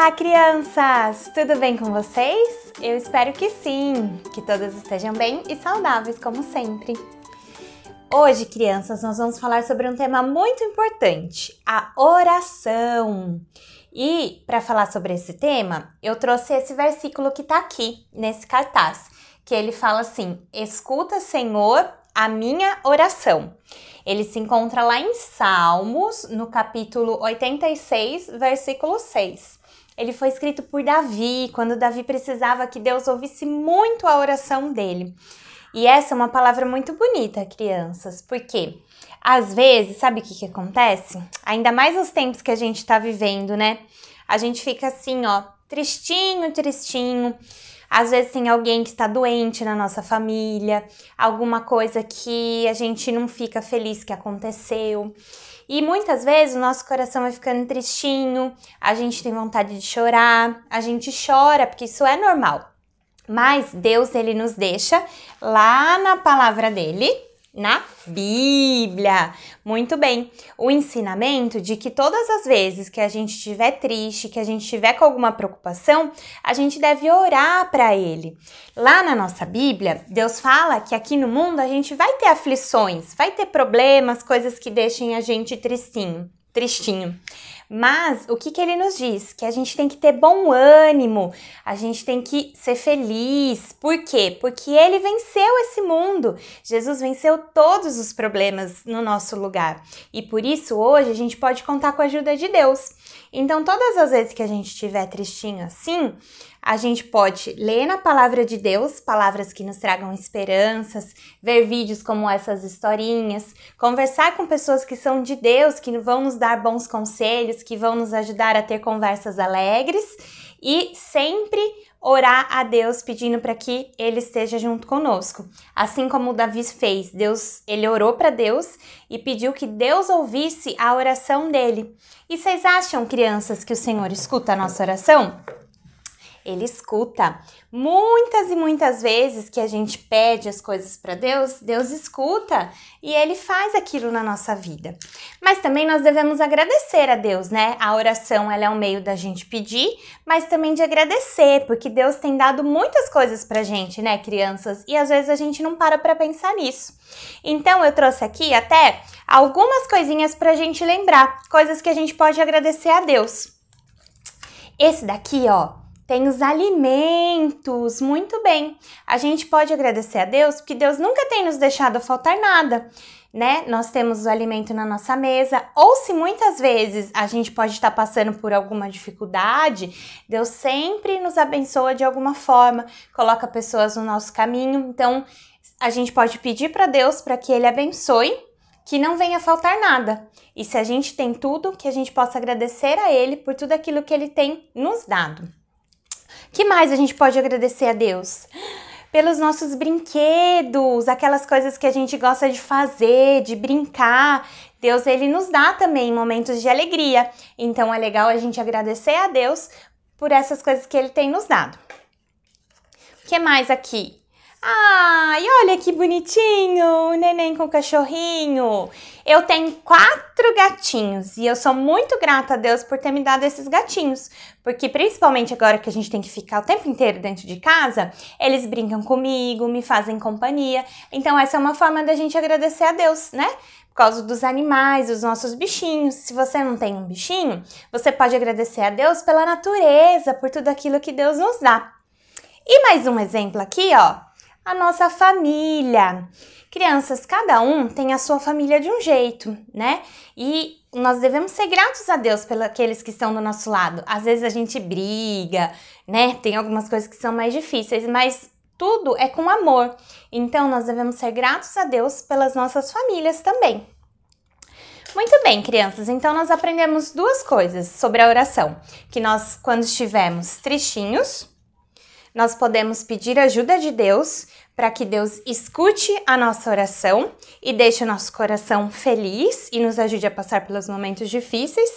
Olá, crianças! Tudo bem com vocês? Eu espero que sim, que todas estejam bem e saudáveis como sempre. Hoje, crianças, nós vamos falar sobre um tema muito importante, a oração. E para falar sobre esse tema, eu trouxe esse versículo que está aqui, nesse cartaz, que ele fala assim: escuta, Senhor, a minha oração. Ele se encontra lá em Salmos, no capítulo 86, versículo 6. Ele foi escrito por Davi, quando Davi precisava que Deus ouvisse muito a oração dele. E essa é uma palavra muito bonita, crianças, porque às vezes, sabe o que acontece? Ainda mais nos tempos que a gente está vivendo, né? A gente fica assim, ó, tristinho. Às vezes tem alguém que está doente na nossa família, alguma coisa que a gente não fica feliz que aconteceu. E muitas vezes o nosso coração vai ficando tristinho, a gente tem vontade de chorar, a gente chora, porque isso é normal. Mas Deus, ele nos deixa lá na palavra dele, na Bíblia. Muito bem, o ensinamento de que todas as vezes que a gente estiver triste, que a gente estiver com alguma preocupação, a gente deve orar para ele. Lá na nossa Bíblia, Deus fala que aqui no mundo a gente vai ter aflições, vai ter problemas, coisas que deixem a gente tristinho. Mas o que ele nos diz? Que a gente tem que ter bom ânimo, a gente tem que ser feliz. Por quê? Porque ele venceu esse mundo. Jesus venceu todos os problemas no nosso lugar. E por isso hoje a gente pode contar com a ajuda de Deus. Então todas as vezes que a gente estiver tristinho assim, a gente pode ler na palavra de Deus, palavras que nos tragam esperanças, ver vídeos como essas historinhas, conversar com pessoas que são de Deus, que vão nos dar bons conselhos, que vão nos ajudar a ter conversas alegres e sempre orar a Deus pedindo para que Ele esteja junto conosco. Assim como o Davi fez, ele orou para Deus e pediu que Deus ouvisse a oração dele. E vocês acham, crianças, que o Senhor escuta a nossa oração? Ele escuta. Muitas e muitas vezes que a gente pede as coisas para Deus, Deus escuta e Ele faz aquilo na nossa vida. Mas também nós devemos agradecer a Deus, né? A oração, ela é um meio da gente pedir, mas também de agradecer, porque Deus tem dado muitas coisas pra gente, né, crianças? E às vezes a gente não para pensar nisso. Então eu trouxe aqui até algumas coisinhas pra gente lembrar, coisas que a gente pode agradecer a Deus. Esse daqui, ó, tem os alimentos, muito bem. A gente pode agradecer a Deus porque Deus nunca tem nos deixado faltar nada, né? Nós temos o alimento na nossa mesa, ou se muitas vezes a gente pode estar passando por alguma dificuldade, Deus sempre nos abençoa de alguma forma, coloca pessoas no nosso caminho. Então, a gente pode pedir para Deus para que Ele abençoe, que não venha faltar nada. E se a gente tem tudo, que a gente possa agradecer a Ele por tudo aquilo que Ele tem nos dado. Que mais a gente pode agradecer a Deus? Pelos nossos brinquedos, aquelas coisas que a gente gosta de fazer, de brincar. Deus, ele nos dá também momentos de alegria. Então é legal a gente agradecer a Deus por essas coisas que ele tem nos dado. O que mais aqui? Ai, olha que bonitinho, o neném com o cachorrinho. Eu tenho 4 gatinhos e eu sou muito grata a Deus por ter me dado esses gatinhos. Porque principalmente agora que a gente tem que ficar o tempo inteiro dentro de casa, eles brincam comigo, me fazem companhia. Então essa é uma forma da gente agradecer a Deus, né? Por causa dos animais, dos nossos bichinhos. Se você não tem um bichinho, você pode agradecer a Deus pela natureza, por tudo aquilo que Deus nos dá. E mais um exemplo aqui, ó. A nossa família. Crianças, cada um tem a sua família de um jeito, né? E nós devemos ser gratos a Deus pelos aqueles que estão do nosso lado. Às vezes a gente briga, né? Tem algumas coisas que são mais difíceis, mas tudo é com amor. Então, nós devemos ser gratos a Deus pelas nossas famílias também. Muito bem, crianças. Então, nós aprendemos 2 coisas sobre a oração. Que nós, quando estivermos tristinhos, nós podemos pedir ajuda de Deus para que Deus escute a nossa oração e deixe o nosso coração feliz e nos ajude a passar pelos momentos difíceis.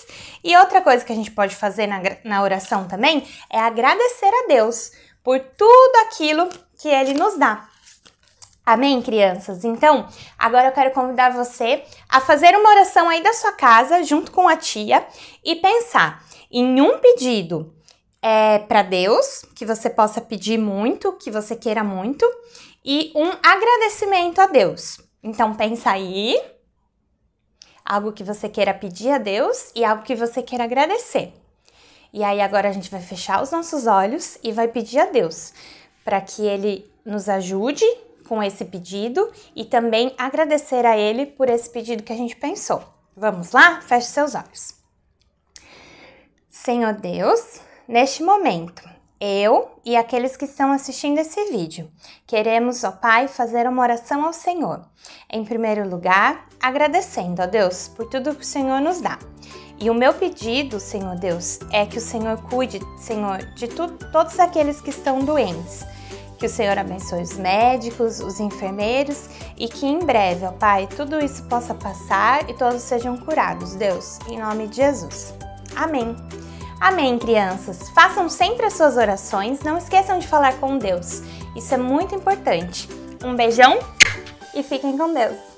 E outra coisa que a gente pode fazer na oração também é agradecer a Deus por tudo aquilo que Ele nos dá. Amém, crianças? Então, agora eu quero convidar você a fazer uma oração aí da sua casa, junto com a tia, e pensar em um pedido para Deus, que você possa pedir muito, que você queira muito, e um agradecimento a Deus. Então pensa aí, algo que você queira pedir a Deus e algo que você queira agradecer. E aí agora a gente vai fechar os nossos olhos e vai pedir a Deus para que Ele nos ajude com esse pedido e também agradecer a Ele por esse pedido que a gente pensou. Vamos lá? Feche seus olhos. Senhor Deus, neste momento, eu e aqueles que estão assistindo esse vídeo, queremos, ó Pai, fazer uma oração ao Senhor. Em primeiro lugar, agradecendo a Deus por tudo que o Senhor nos dá. E o meu pedido, Senhor Deus, é que o Senhor cuide, Senhor, de todos aqueles que estão doentes. Que o Senhor abençoe os médicos, os enfermeiros e que em breve, ó Pai, tudo isso possa passar e todos sejam curados, Deus, em nome de Jesus. Amém. Amém, crianças. Façam sempre as suas orações, não esqueçam de falar com Deus. Isso é muito importante. Um beijão e fiquem com Deus.